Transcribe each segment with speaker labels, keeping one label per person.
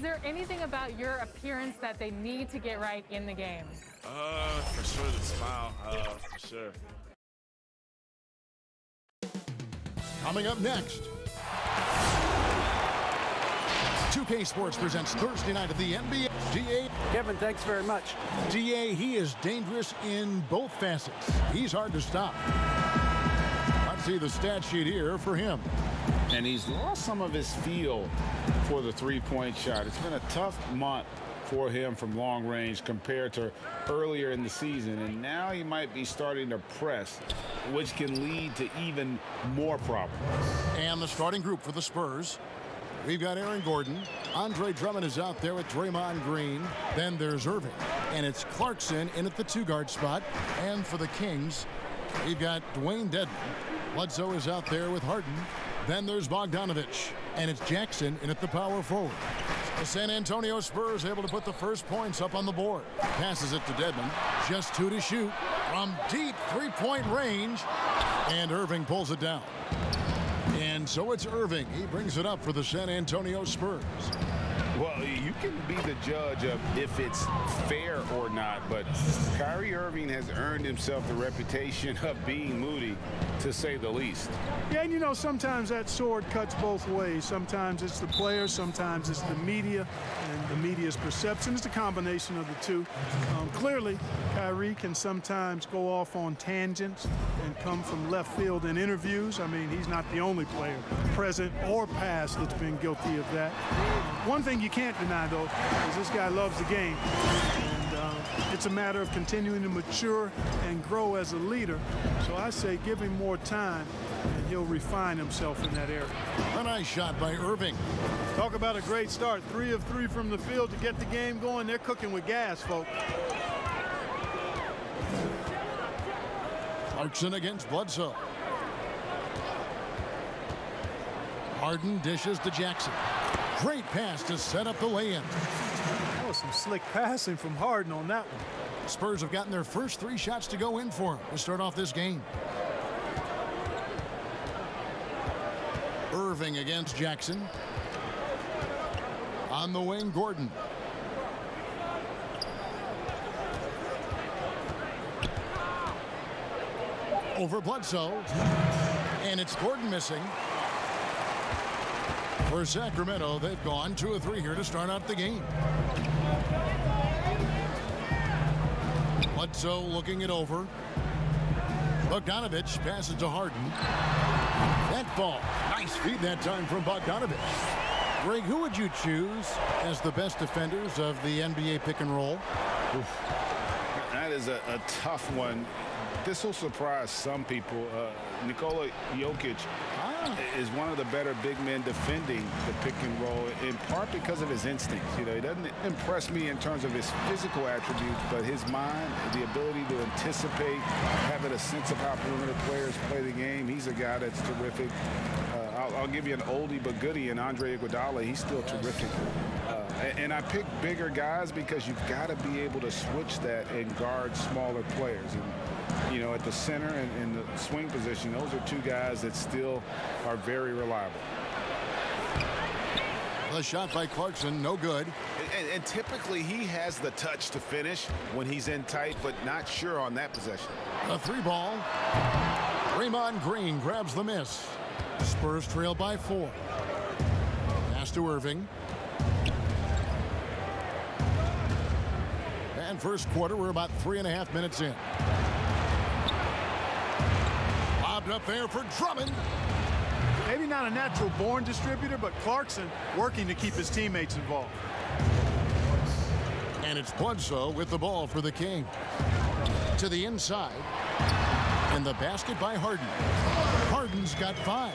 Speaker 1: Is there anything about your appearance that they need to get right in the game?
Speaker 2: For sure the smile, for sure.
Speaker 3: Coming up next, 2K Sports presents Thursday night of the NBA. DA.
Speaker 4: Kevin, thanks very much.
Speaker 3: DA, he is dangerous in both facets. He's hard to stop. Let's see the stat sheet here for him.
Speaker 5: And he's lost some of his feel for the three-point shot. It's been a tough month for him from long range compared to earlier in the season. And now he might be starting to press, which can lead to even more problems.
Speaker 3: And the starting group for the Spurs. We've got Aaron Gordon. Andre Drummond is out there with Draymond Green. Then there's Irving. And it's Clarkson in at the two-guard spot. And for the Kings, we've got Dwayne Dedmon. Bledsoe is out there with Harden. Then there's Bogdanovich. And it's Jackson in at the power forward. The San Antonio Spurs able to put the first points up on the board. Passes it to Dedmon. Just 2 to shoot from deep three-point range. And Irving pulls it down. And so it's Irving. He brings it up for the San Antonio Spurs.
Speaker 5: Well, you can be the judge of if it's fair or not, but Kyrie Irving has earned himself the reputation of being moody, to say the least.
Speaker 6: Yeah, and you know, sometimes that sword cuts both ways. Sometimes it's the players, sometimes it's the media, and the media's perception. It's a combination of the two. Clearly, Kyrie can sometimes go off on tangents and come from left field in interviews. I mean, he's not the only player, present or past, that's been guilty of that. One thing you can't deny, though, is this guy loves the game. And it's a matter of continuing to mature and grow as a leader. So I say give him more time, and he'll refine himself in that area.
Speaker 3: A nice shot by Irving.
Speaker 6: Talk about a great start. 3 of 3 from the field to get the game going. They're cooking with gas, folks.
Speaker 3: Clarkson against Bledsoe. Harden dishes to Jackson. Great pass to set up the lay-in.
Speaker 6: That was some slick passing from Harden on that one.
Speaker 3: Spurs have gotten their first 3 shots to go in for him to start off this game. Irving against Jackson. On the wing, Gordon. Over Bledsoe. And it's Gordon missing. For Sacramento, they've gone 2 of 3 here to start out the game. Bledsoe looking it over. Bogdanovich passes to Harden. That ball. Nice feed that time from Bogdanovich. Greg, who would you choose as the best defenders of the NBA pick and roll?
Speaker 5: Oof. That is a tough one. This will surprise some people. Nikola Jokic is one of the better big men defending the pick and roll, in part because of his instincts. You know, he doesn't impress me in terms of his physical attributes, but his mind, the ability to anticipate, having a sense of how perimeter players play the game. He's a guy that's terrific. I'll give you an oldie but goodie in Andre Iguodala. He's still terrific. And I pick bigger guys because you've got to be able to switch that and guard smaller players. And, you know, at the center and in the swing position, those are 2 guys that still are very reliable.
Speaker 3: The shot by Clarkson, no good.
Speaker 7: And typically he has the touch to finish when he's in tight, but not sure on that possession.
Speaker 3: A 3 ball. Draymond Green grabs the miss. Spurs trail by 4. Pass to Irving. And first quarter, we're about 3.5 minutes in. Lobbed up there for Drummond.
Speaker 6: Maybe not a natural born distributor, but Clarkson working to keep his teammates involved.
Speaker 3: And it's Bledsoe with the ball for the King. To the inside. And the basket by Harden. Harden's got 5.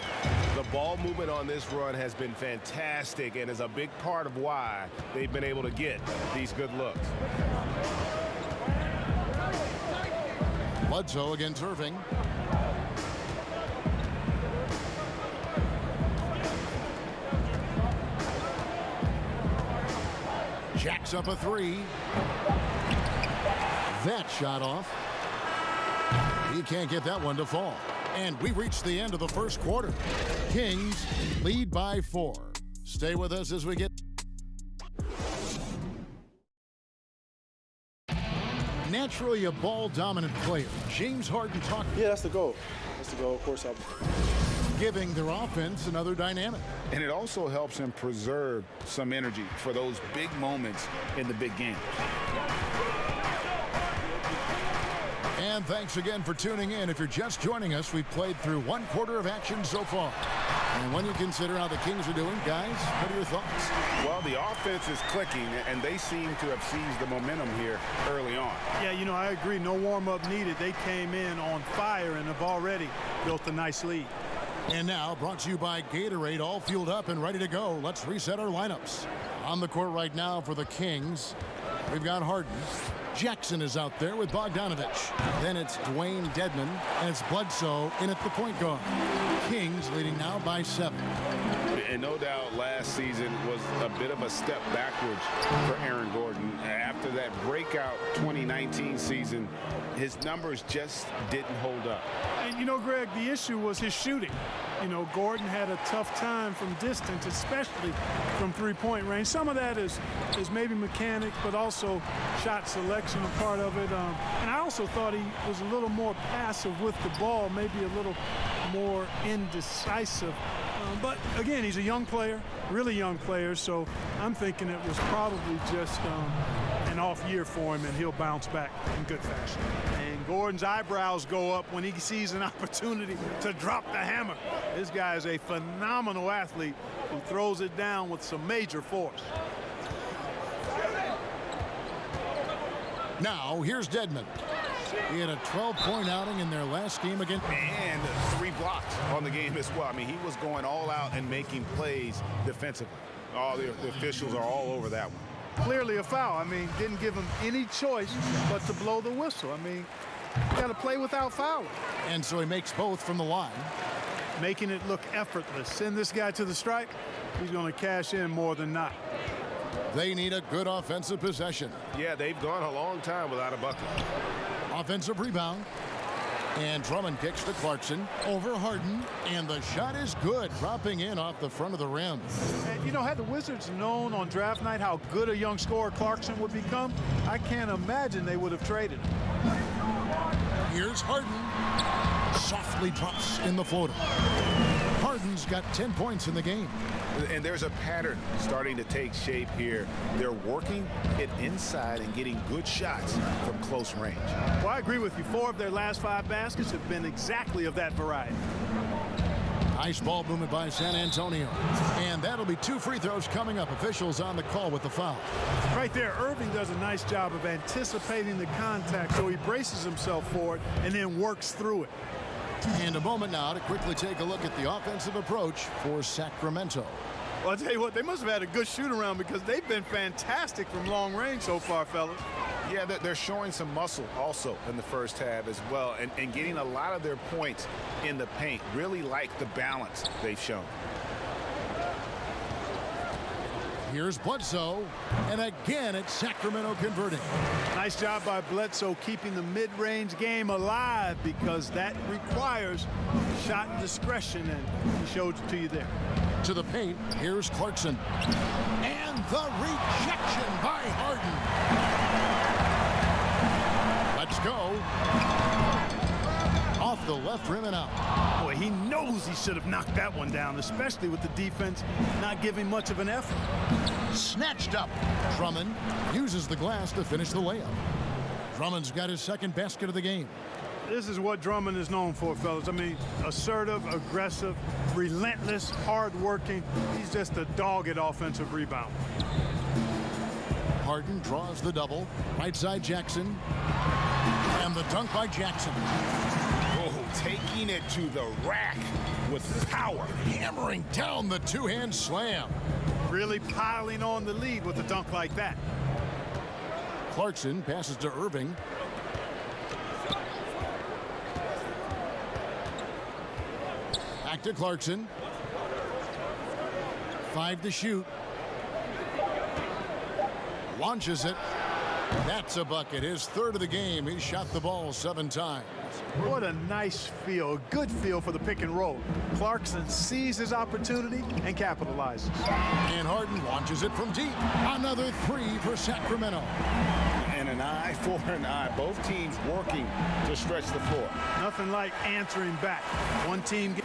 Speaker 7: The ball movement on this run has been fantastic and is a big part of why they've been able to get these good looks.
Speaker 3: Bledsoe against Irving. Jacks up a 3. That shot off. He can't get that one to fall. And we reached the end of the first quarter. Kings lead by 4. Stay with us as we get... Naturally a ball-dominant player, James Harden talked.
Speaker 4: Yeah, that's the goal. That's the goal. Of course,
Speaker 3: giving their offense another dynamic.
Speaker 5: And it also helps him preserve some energy for those big moments in the big game.
Speaker 3: And thanks again for tuning in. If you're just joining us, we've played through 1/4 of action so far. And when you consider how the Kings are doing, guys, what are your thoughts?
Speaker 5: Well, the offense is clicking, and they seem to have seized the momentum here early on.
Speaker 6: Yeah, you know, I agree. No warm-up needed. They came in on fire and have already built a nice lead.
Speaker 3: And now, brought to you by Gatorade, all fueled up and ready to go. Let's reset our lineups. On the court right now for the Kings, we've got Harden. Jackson is out there with Bogdanovich. Then it's Dwayne Dedmon, and it's Bledsoe in at the point guard. Kings leading now by 7.
Speaker 5: And no doubt last season was a bit of a step backwards for Aaron Gordon. After that breakout 2019 season, his numbers just didn't hold up.
Speaker 6: And, you know, Greg, the issue was his shooting. You know, Gordon had a tough time from distance, especially from three-point range. Some of that is maybe mechanic, but also shot selection a part of it. And I also thought he was a little more passive with the ball, maybe a little more indecisive. But, again, he's a young player, really young player, so I'm thinking it was probably just an off year for him, and he'll bounce back in good fashion. And Gordon's eyebrows go up when he sees an opportunity to drop the hammer. This guy is a phenomenal athlete who throws it down with some major force.
Speaker 3: Now, here's Dedmon. He had a 12-point outing in their last game against.
Speaker 5: And 3 blocks on the game as well. I mean, he was going all out and making plays defensively. All the officials are all over that one.
Speaker 6: Clearly a foul. I mean, didn't give him any choice but to blow the whistle. I mean, you got to play without fouling.
Speaker 3: And so he makes both from the line.
Speaker 6: Making it look effortless. Send this guy to the stripe, he's going to cash in more than not.
Speaker 3: They need a good offensive possession.
Speaker 7: Yeah, they've gone a long time without a bucket.
Speaker 3: Offensive rebound. And Drummond kicks to Clarkson over Harden. And the shot is good, dropping in off the front of the rim.
Speaker 6: And, you know, had the Wizards known on draft night how good a young scorer Clarkson would become, I can't imagine they would have traded him.
Speaker 3: Here's Harden. Softly drops in the floater. Harden's got 10 points in the game.
Speaker 5: And there's a pattern starting to take shape here. They're working it inside and getting good shots from close range.
Speaker 6: Well, I agree with you. 4 of their last 5 baskets have been exactly of that variety.
Speaker 3: Nice ball movement by San Antonio. And that'll be 2 free throws coming up. Officials on the call with the foul.
Speaker 6: Right there, Irving does a nice job of anticipating the contact, so he braces himself for it and then works through it.
Speaker 3: And a moment now to quickly take a look at the offensive approach for Sacramento.
Speaker 6: Well, I'll tell you what, they must have had a good shoot-around because they've been fantastic from long range so far, fellas.
Speaker 5: Yeah, they're showing some muscle also in the first half as well, and getting a lot of their points in the paint. Really like the balance they've shown.
Speaker 3: Here's Bledsoe, and again it's Sacramento converting.
Speaker 6: Nice job by Bledsoe keeping the mid-range game alive because that requires shot discretion, and he showed it to you there.
Speaker 3: To the paint, here's Clarkson. And the rejection by Harden. Let's go. Off the left rim and out.
Speaker 6: Boy, he knows he should have knocked that one down, especially with the defense not giving much of an effort.
Speaker 3: Snatched up. Drummond uses the glass to finish the layup. Drummond's got his second basket of the game.
Speaker 6: This is what Drummond is known for, fellas. I mean, assertive, aggressive, relentless, hard-working. He's just a dogged offensive rebounder.
Speaker 3: Harden draws the double. Right side Jackson. And the dunk by Jackson.
Speaker 5: Oh, taking it to the rack with power.
Speaker 3: Hammering down the two-hand slam.
Speaker 6: Really piling on the lead with a dunk like that.
Speaker 3: Clarkson passes to Irving. Back to Clarkson. 5 to shoot. Launches it. That's a bucket. His third of the game. He shot the ball 7 times.
Speaker 6: What a nice feel, a good feel for the pick and roll. Clarkson sees his opportunity and capitalizes.
Speaker 3: And Harden launches it from deep. Another 3 for Sacramento.
Speaker 5: and an eye for an eye. Both teams working to stretch the floor.
Speaker 6: Nothing like answering back. One team.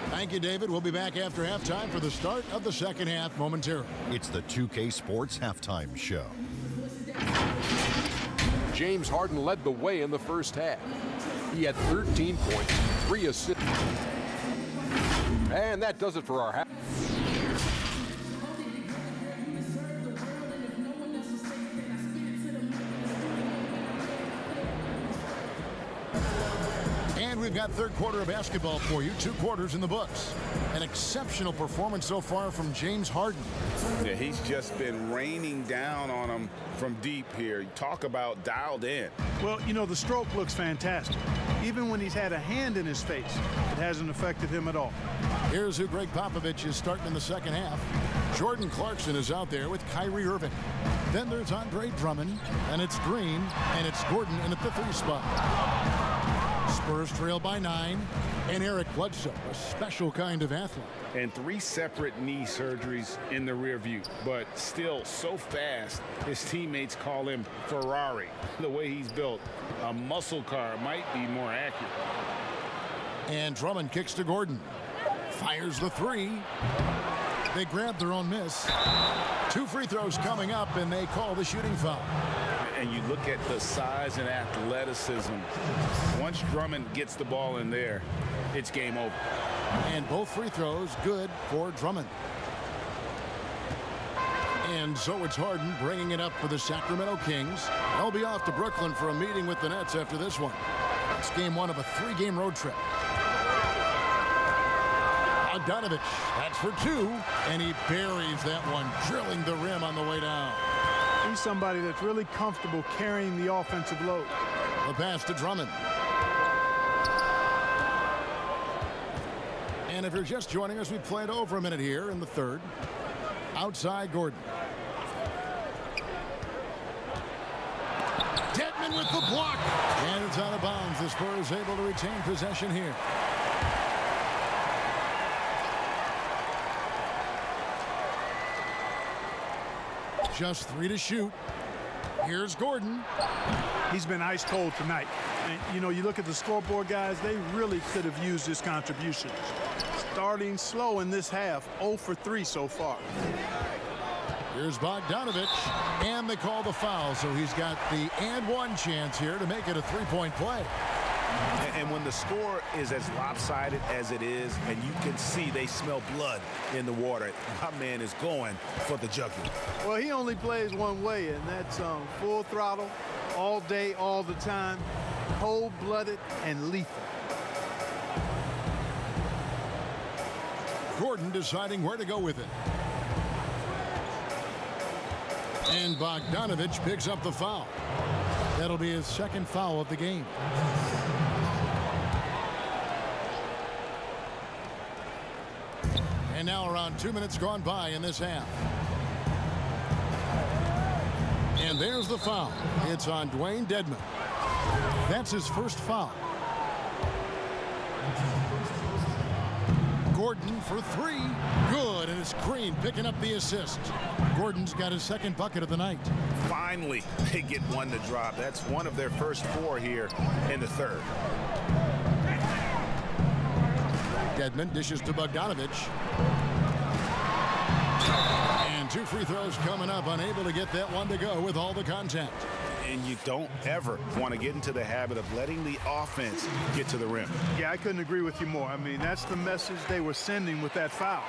Speaker 3: Thank you, David. We'll be back after halftime for the start of the second half momentarily.
Speaker 8: It's the 2K Sports Halftime Show.
Speaker 9: James Harden led the way in the first half. He had 13 points, 3 assists. And that does it for our half.
Speaker 3: And we've got third quarter of basketball for you. 2 quarters in the books. An exceptional performance so far from James Harden.
Speaker 5: Yeah, he's just been raining down on him from deep here. Talk about dialed in.
Speaker 6: Well, you know, the stroke looks fantastic. Even when he's had a hand in his face, it hasn't affected him at all.
Speaker 3: Here's who Greg Popovich is starting in the second half. Jordan Clarkson is out there with Kyrie Irving. Then there's Andre Drummond, and it's Green, and it's Gordon in at the 3 spot. Spurs trail by 9, and Eric Bledsoe, a special kind of athlete.
Speaker 5: And 3 separate knee surgeries in the rear view, but still so fast, his teammates call him Ferrari. The way he's built, a muscle car might be more accurate.
Speaker 3: And Drummond kicks to Gordon. Fires the 3. They grab their own miss. 2 free throws coming up, and they call the shooting foul.
Speaker 5: And you look at the size and athleticism. Once Drummond gets the ball in there, it's game over.
Speaker 3: And both free throws good for Drummond. And so it's Harden bringing it up for the Sacramento Kings. They'll be off to Brooklyn for a meeting with the Nets after this one. It's game 1 of a 3-game road trip. Bogdanovich, that's for 2, and he buries that one, drilling the rim on the way down.
Speaker 6: He's somebody that's really comfortable carrying the offensive load.
Speaker 3: The pass to Drummond. And if you're just joining us, we played over a minute here in the third. Outside Gordon. Dedmon with the block. And it's out of bounds. The Spurs able to retain possession here. Just 3 to shoot. Here's Gordon.
Speaker 6: He's been ice cold tonight. And, you know, you look at the scoreboard, guys, they really could have used his contributions. Starting slow in this half, 0 for 3 so far.
Speaker 3: Here's Bogdanovich, and they call the foul, so he's got the and 1 chance here to make it a 3-point play.
Speaker 7: And when the score is as lopsided as it is, and you can see they smell blood in the water, my man is going for the jugular.
Speaker 6: Well, he only plays one way, and that's full throttle, all day, all the time, cold-blooded and lethal.
Speaker 3: Gordon deciding where to go with it. And Bogdanovich picks up the foul. That'll be his 2nd foul of the game. And now around 2 minutes gone by in this half. And there's the foul. It's on Dwayne Dedmon. That's his first foul. Gordon for 3. Good, and it's Green picking up the assist. Gordon's got his 2nd bucket of the night.
Speaker 7: Finally, they get one to drop. That's one of their first 4 here in the third.
Speaker 3: Dedmon dishes to Bogdanovich. And 2 free throws coming up, unable to get that one to go with all the contact.
Speaker 7: And you don't ever want to get into the habit of letting the offense get to the rim.
Speaker 6: Yeah, I couldn't agree with you more. I mean, that's the message they were sending with that foul.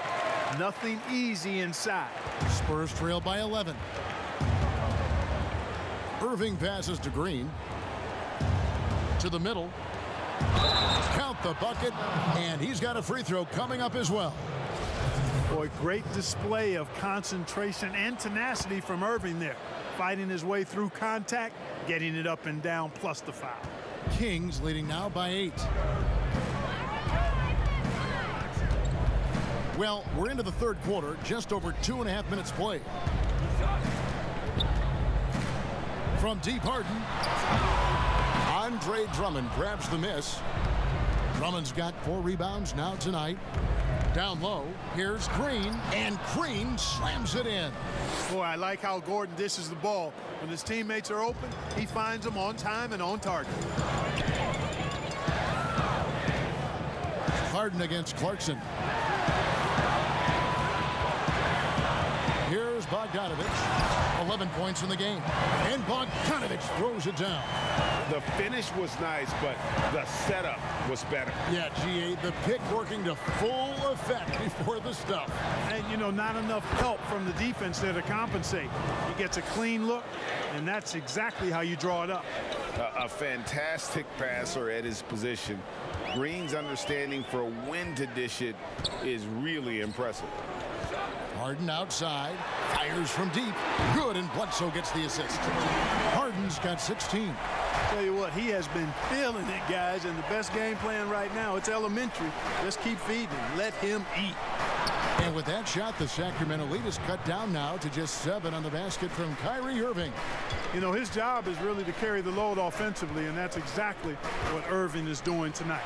Speaker 6: Nothing easy inside.
Speaker 3: Spurs trail by 11. Irving passes to Green. To the middle. Count the bucket, and he's got a free throw coming up as well.
Speaker 6: Boy, great display of concentration and tenacity from Irving there. Fighting his way through contact, getting it up and down, plus the foul.
Speaker 3: Kings leading now by 8. Well, we're into the third quarter, just over 2.5 minutes played. From deep, Harden. Andre Drummond grabs the miss. Drummond's got 4 rebounds now tonight. Down low, here's Green, and Green slams it in.
Speaker 6: Boy, I like how Gordon dishes the ball. When his teammates are open, he finds them on time and on target.
Speaker 3: Harden against Clarkson. Here's Bogdanovich. 11 points in the game. And Bogdanovich throws it down.
Speaker 5: The finish was nice, but the setup was better.
Speaker 3: Yeah, GA, the pick working to full effect before the stuff.
Speaker 6: And, you know, not enough help from the defense there to compensate. He gets a clean look, and that's exactly how you draw it up.
Speaker 5: A fantastic passer at his position. Green's understanding for when to dish it is really impressive.
Speaker 3: Harden outside, fires from deep. Good, and Bledsoe gets the assist. Harden's got 16.
Speaker 6: Tell you what, he has been feeling it, guys, and the best game plan right now, it's elementary. Just keep feeding him. Let him eat.
Speaker 3: And with that shot, the Sacramento lead is cut down now to just 7 on the basket from Kyrie Irving.
Speaker 6: You know, his job is really to carry the load offensively, and that's exactly what Irving is doing tonight.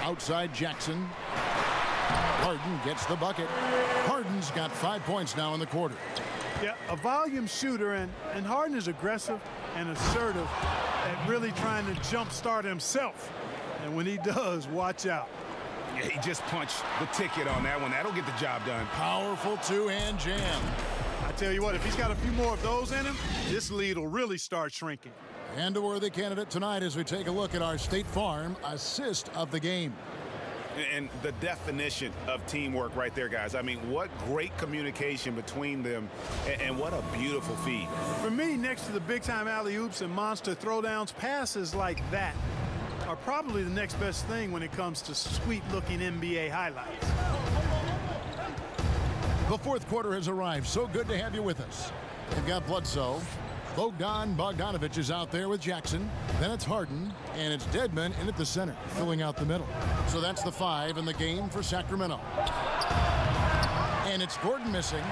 Speaker 3: Outside Jackson. Harden gets the bucket. Harden's got 5 points now in the quarter.
Speaker 6: Yeah, a volume shooter, and Harden is aggressive and assertive at really trying to jumpstart himself. And when he does, watch out.
Speaker 5: Yeah, he just punched the ticket on that one. That'll get the job done.
Speaker 3: Powerful two-hand jam.
Speaker 6: I tell you what, if he's got a few more of those in him, this lead will really start shrinking.
Speaker 3: And a worthy candidate tonight as we take a look at our State Farm assist of the game.
Speaker 5: And the definition of teamwork right there, guys. I mean, what great communication between them, and what a beautiful feed.
Speaker 6: For me, next to the big-time alley-oops and monster throwdowns, passes like that are probably the next best thing when it comes to sweet-looking NBA highlights.
Speaker 3: The fourth quarter has arrived. So good to have you with us. We've got Bledsoe. Bogdanovich is out there with Jackson. Then it's Harden, and it's Dedmon in at the center, filling out the middle. So that's the 5 in the game for Sacramento. And it's Gordon missing.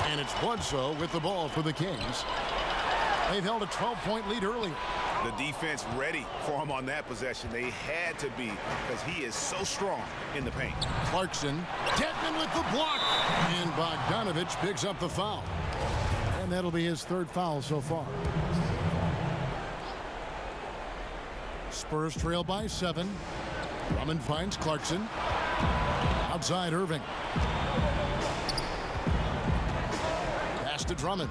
Speaker 3: And it's Bledsoe with the ball for the Kings. They've held a 12-point lead earlier.
Speaker 5: The defense ready for him on that possession. They had to be, because he is so strong in the paint.
Speaker 3: Clarkson, Dedmon with the block. And Bogdanovich picks up the foul. And that'll be his 3rd foul so far. Spurs trail by 7. Drummond finds Clarkson. Outside Irving. Pass to Drummond.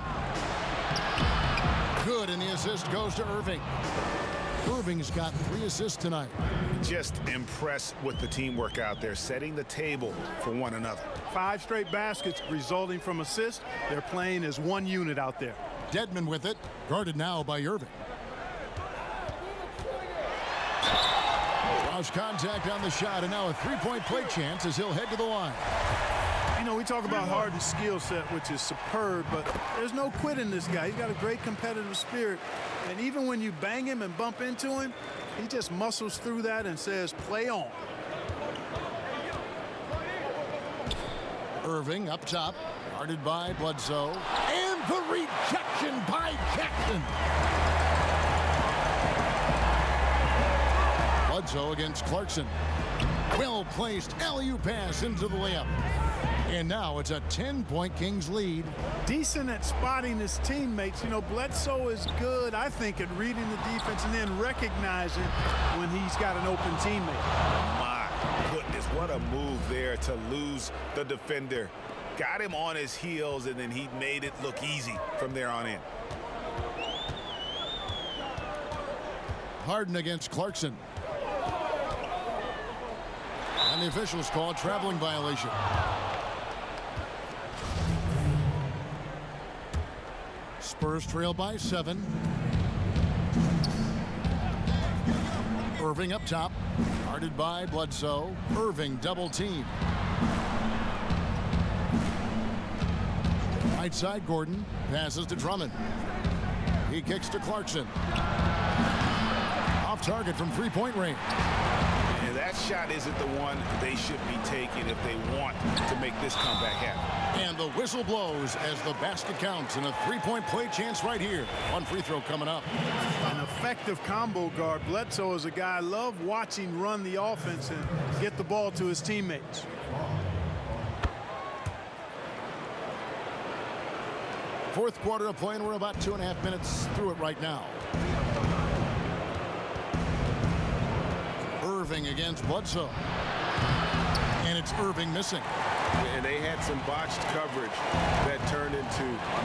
Speaker 3: Good, and the assist goes to Irving. Irving's got 3 assists tonight.
Speaker 5: Just impressed with the teamwork out there, setting the table for one another.
Speaker 6: 5 straight baskets resulting from assists. They're playing as one unit out there.
Speaker 3: Dedmon with it, guarded now by Irving. Lost contact on the shot, and now a 3-point play chance as he'll head to the line.
Speaker 6: You know, we talk about Harden's skill set, which is superb, but there's no quitting this guy. He's got a great competitive spirit. And even when you bang him and bump into him, he just muscles through that and says, play on.
Speaker 3: Irving up top, guarded by Bledsoe. And the rejection by Jackson. Bledsoe against Clarkson. Well-placed alley-oop pass into the layup. And now it's a 10-point Kings lead.
Speaker 6: Decent at spotting his teammates. You know, Bledsoe is good, I think, at reading the defense and then recognizing when he's got an open teammate.
Speaker 5: My goodness, what a move there to lose the defender. Got him on his heels, and then he made it look easy from there on in.
Speaker 3: Harden against Clarkson. And the officials call a traveling violation. Spurs trail by 7. Irving up top, guarded by Bledsoe. Irving double team. Right side Gordon, passes to Drummond. He kicks to Clarkson. Off target from 3-point range.
Speaker 5: And that that shot isn't the one they should be taking if they want to make this comeback happen.
Speaker 3: And the whistle blows as the basket counts, and a three-point play chance right here. One free throw coming up.
Speaker 6: An effective combo guard. Bledsoe is a guy I love watching run the offense and get the ball to his teammates.
Speaker 3: Fourth quarter of play, and we're about 2.5 minutes through it right now. Irving against Bledsoe. And it's Irving missing.
Speaker 5: And they had some botched coverage that turned into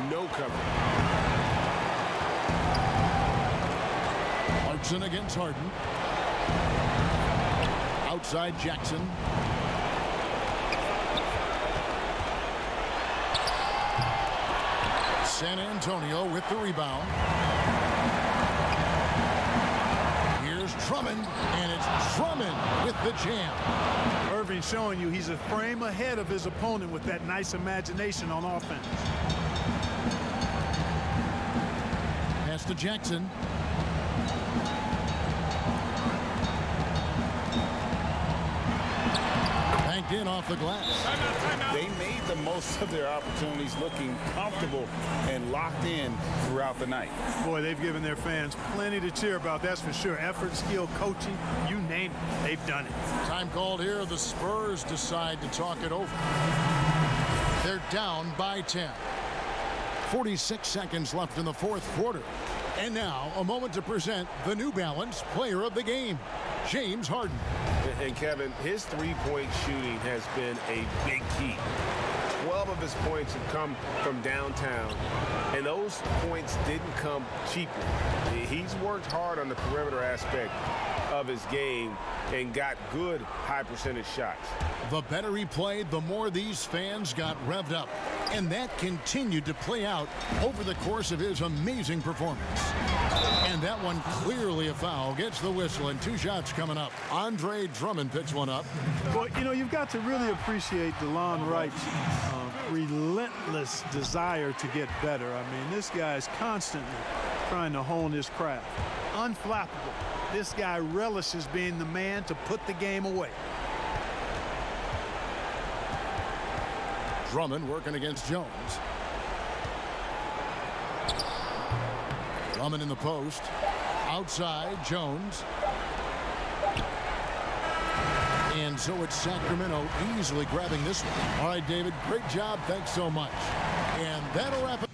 Speaker 5: no coverage.
Speaker 3: Clarkson against Harden. Outside Jackson. San Antonio with the rebound. Here's Drummond, and it's Drummond with the jam.
Speaker 6: Irving showing you he's a frame ahead of his opponent with that nice imagination on offense.
Speaker 3: Pass to Jackson. Banked in off the glass.
Speaker 5: They made the most of their opportunities, looking comfortable and locked in throughout the night.
Speaker 6: Boy, they've given their fans plenty to cheer about, that's for sure. Effort, skill, coaching, you name it, they've done it.
Speaker 3: Time called here. The Spurs decide to talk it over. They're down by 10. 46 seconds left in the fourth quarter. And now a moment to present the New Balance Player of the Game, James Harden.
Speaker 5: And Kevin, his three-point shooting has been a big key. 12 of his points have come from downtown, and those points didn't come cheaply. He's worked hard on the perimeter aspect of his game and got good high-percentage shots.
Speaker 3: The better he played, the more these fans got revved up. And that continued to play out over the course of his amazing performance. And that one clearly a foul. Gets the whistle, and two shots coming up. Andre Drummond picks one up.
Speaker 6: Well, you know, you've got to really appreciate DeLon Wright's relentless desire to get better. I mean, this guy is constantly trying to hone his craft. Unflappable. This guy relishes being the man to put the game away.
Speaker 3: Drummond working against Jones. Drummond in the post. Outside, Jones. And so it's Sacramento easily grabbing this one. All right, David, great job. Thanks so much. And that'll wrap it